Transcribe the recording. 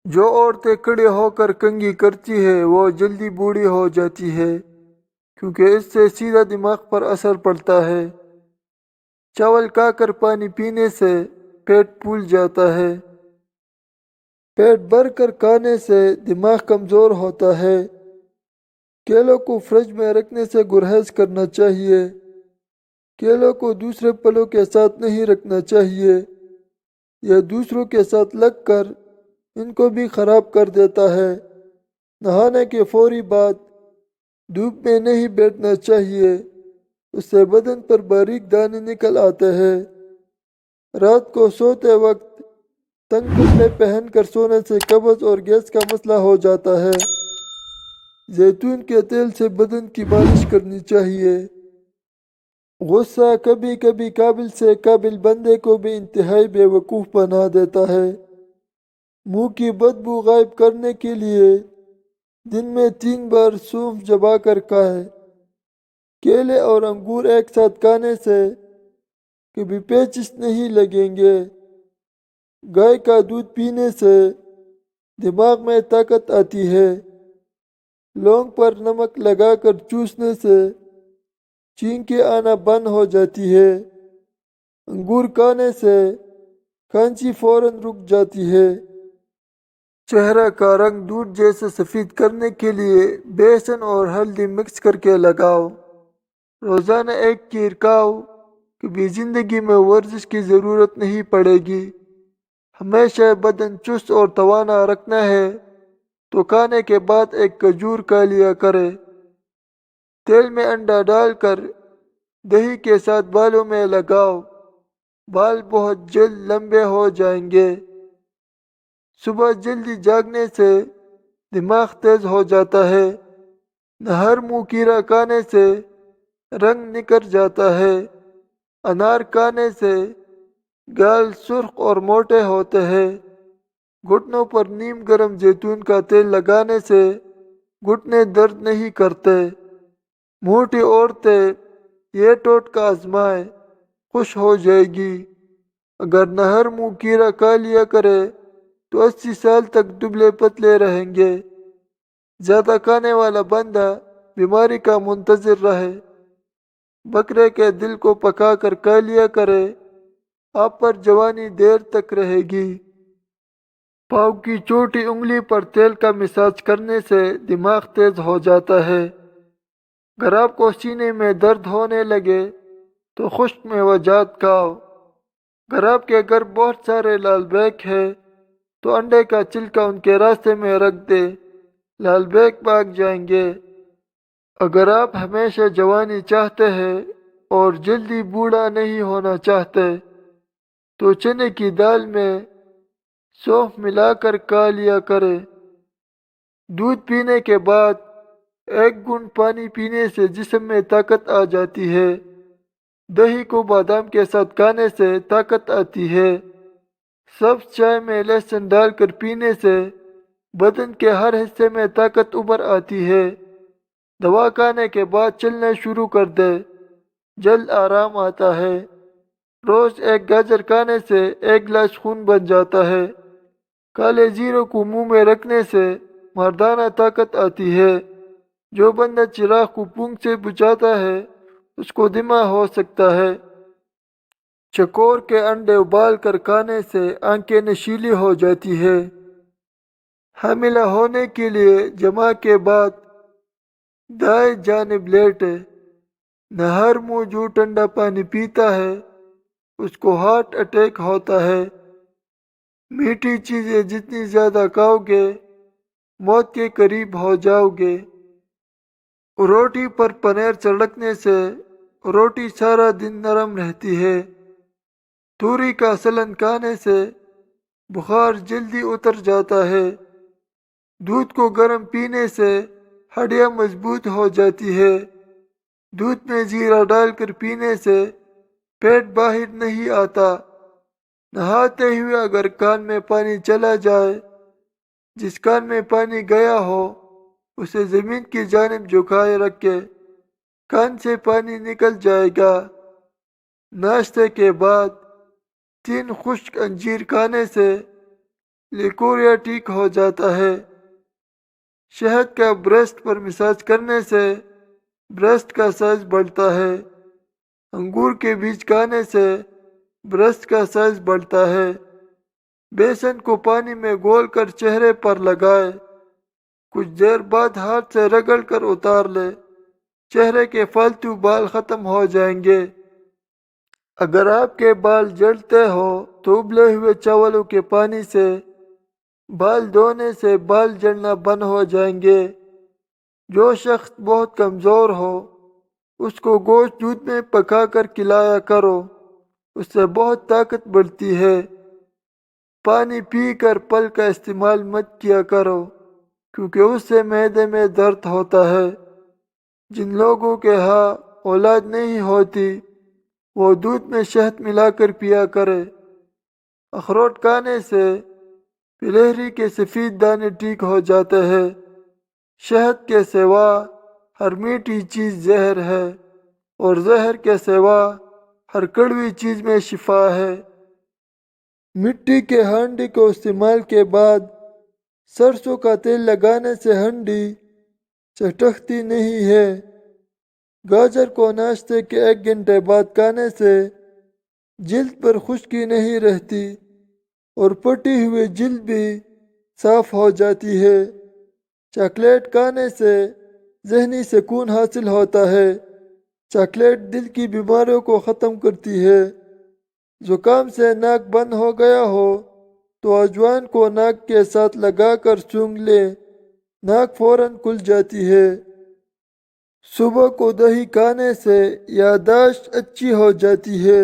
جو عورتیں کھڑے ہو کر کنگھی کرتی ہے وہ جلدی بوڑھی ہو جاتی ہے کیونکہ اس سے سیدھا دماغ پر اثر پڑتا ہے۔ چاول کھا کر پانی پینے سے پیٹ پھول جاتا ہے۔ پیٹ بھر کر کھانے سے دماغ کمزور ہوتا ہے۔ کیلوں کو فریج میں رکھنے سے گریز کرنا چاہیے۔ کیلوں کو دوسرے پھلوں کے ساتھ نہیں رکھنا چاہیے۔ یہ دوسروں کے ساتھ لگ کر ان کو بھی خراب کر دیتا ہے۔ نہانے کے فوری بعد دھوپ میں نہیں بیٹھنا چاہیے، اس سے بدن پر باریک دانے نکل آتے ہیں۔ رات کو سوتے وقت تنگ کپڑے پہن کر سونے سے قبض اور گیس کا مسئلہ ہو جاتا ہے۔ زیتون کے تیل سے بدن کی مالش کرنی چاہیے۔ غصہ کبھی کبھی قابل سے قابل بندے کو بھی انتہائی بے وقوف بنا دیتا ہے۔ منہ کی بدبو غائب کرنے کے لیے دن میں 3 بار سونف چبا کر کھائیں۔ کیلے اور انگور ایک ساتھ کھانے سے کبھی پیچس نہیں لگیں گے۔ گائے کا دودھ پینے سے دماغ میں طاقت آتی ہے۔ لونگ پر نمک لگا کر چوسنے سے چینکیں آنا بند ہو جاتی ہے۔ انگور کھانے سے کھانسی فوراً رک جاتی ہے۔ چہرہ کا رنگ دودھ جیسے سفید کرنے کے لیے بیسن اور ہلدی مکس کر کے لگاؤ۔ روزانہ ایک کھیر کھاؤ، کبھی زندگی میں ورزش کی ضرورت نہیں پڑے گی۔ ہمیشہ بدن چست اور توانا رکھنا ہے تو کھانے کے بعد ایک کھجور کھا لیا کرے۔ تیل میں انڈا ڈال کر دہی کے ساتھ بالوں میں لگاؤ، بال بہت جلد لمبے ہو جائیں گے۔ صبح جلدی جاگنے سے دماغ تیز ہو جاتا ہے۔ نہر منہ کیرا کھانے سے رنگ نکھر جاتا ہے۔ انار کھانے سے گال سرخ اور موٹے ہوتے ہیں۔ گھٹنوں پر نیم گرم زیتون کا تیل لگانے سے گھٹنے درد نہیں کرتے۔ موٹی عورتیں یہ ٹوٹکا آزمائیں، خوش ہو جائے گی۔ اگر نہر منہ کیرا کھا لیا کرے تو 80 سال تک دبلے پتلے رہیں گے۔ زیادہ کھانے والا بندہ بیماری کا منتظر رہے۔ بکرے کے دل کو پکا کر کھا لیا کرے، آپ پر جوانی دیر تک رہے گی۔ پاؤں کی چھوٹی انگلی پر تیل کا مساج کرنے سے دماغ تیز ہو جاتا ہے۔ اگر آپ کو سینے میں درد ہونے لگے تو خشک میوجات کھاؤ۔ اگر آپ کے گھر بہت سارے لال بیگ ہیں تو انڈے کا چھلکا ان کے راستے میں رکھ دے، لال بیگ بھاگ جائیں گے۔ اگر آپ ہمیشہ جوانی چاہتے ہیں اور جلدی بوڑھا نہیں ہونا چاہتے تو چنے کی دال میں سونف ملا کر کھا لیا کرے۔ دودھ پینے کے بعد 1 گھونٹ پانی پینے سے جسم میں طاقت آ جاتی ہے۔ دہی کو بادام کے ساتھ کھانے سے طاقت آتی ہے۔ سبز چائے میں لہسن ڈال کر پینے سے بدن کے ہر حصے میں طاقت ابھر آتی ہے۔ دوا کھانے کے بعد چلنا شروع کر دے، جلد آرام آتا ہے۔ روز 1 گاجر کھانے سے 1 گلاس خون بن جاتا ہے۔ کالے زیروں کو منہ میں رکھنے سے مردانہ طاقت آتی ہے۔ جو بندہ چراغ کو پونک سے بجھاتا ہے اس کو دمہ ہو سکتا ہے۔ چکور کے انڈے ابال کر کھانے سے آنکھیں نشیلی ہو جاتی ہے۔ حاملہ ہونے کے لیے جماع کے بعد دائیں جانب لیٹے۔ نہر منہ جو ٹھنڈا پانی پیتا ہے اس کو ہارٹ اٹیک ہوتا ہے۔ میٹھی چیزیں جتنی زیادہ کھاؤ گے موت کے قریب ہو جاؤ گے۔ روٹی پر پنیر چھڑکنے سے روٹی سارا دن نرم رہتی ہے۔ توری کا سلن کھانے سے بخار جلدی اتر جاتا ہے۔ دودھ کو گرم پینے سے ہڈیاں مضبوط ہو جاتی ہے۔ دودھ میں زیرہ ڈال کر پینے سے پیٹ باہر نہیں آتا۔ نہاتے ہوئے اگر کان میں پانی چلا جائے، جس کان میں پانی گیا ہو اسے زمین کی جانب جھکائے رکھے، کان سے پانی نکل جائے گا۔ ناشتے کے بعد 3 خشک انجیر کھانے سے لیکوریا ٹھیک ہو جاتا ہے۔ شہد کا بریسٹ پر مساج کرنے سے بریسٹ کا سائز بڑھتا ہے۔ انگور کے بیج کھانے سے بریسٹ کا سائز بڑھتا ہے۔ بیسن کو پانی میں گول کر چہرے پر لگائے، کچھ دیر بعد ہاتھ سے رگڑ کر اتار لے، چہرے کے فالتو بال ختم ہو جائیں گے۔ اگر آپ کے بال جلتے ہو تو ابلے ہوئے چاولوں کے پانی سے بال دھونے سے بال جلنا بند ہو جائیں گے۔ جو شخص بہت کمزور ہو اس کو گوشت دودھ میں پکا کر کھلایا کرو، اس سے بہت طاقت بڑھتی ہے۔ پانی پی کر پل کا استعمال مت کیا کرو کیونکہ اس سے معدے میں درد ہوتا ہے۔ جن لوگوں کے ہاں اولاد نہیں ہوتی وہ دودھ میں شہد ملا کر پیا کرے۔ اخروٹ کھانے سے پلیہری کے سفید دانے ٹھیک ہو جاتے ہیں۔ شہد کے سوا ہر میٹھی چیز زہر ہے اور زہر کے سوا ہر کڑوی چیز میں شفا ہے۔ مٹی کے ہانڈی کو استعمال کے بعد سرسوں کا تیل لگانے سے ہانڈی چٹکتی نہیں ہے۔ گاجر کو ناشتے کے 1 گھنٹے بعد کھانے سے جلد پر خشکی نہیں رہتی اور پٹی ہوئی جلد بھی صاف ہو جاتی ہے۔ چاکلیٹ کھانے سے ذہنی سکون حاصل ہوتا ہے۔ چاکلیٹ دل کی بیماریوں کو ختم کرتی ہے۔ زکام سے ناک بند ہو گیا ہو تو اجوائن کو ناک کے ساتھ لگا کر سونگھ لیں، ناک فوراً کھل جاتی ہے۔ صبح کو دہی کھانے سے یادداشت اچھی ہو جاتی ہے۔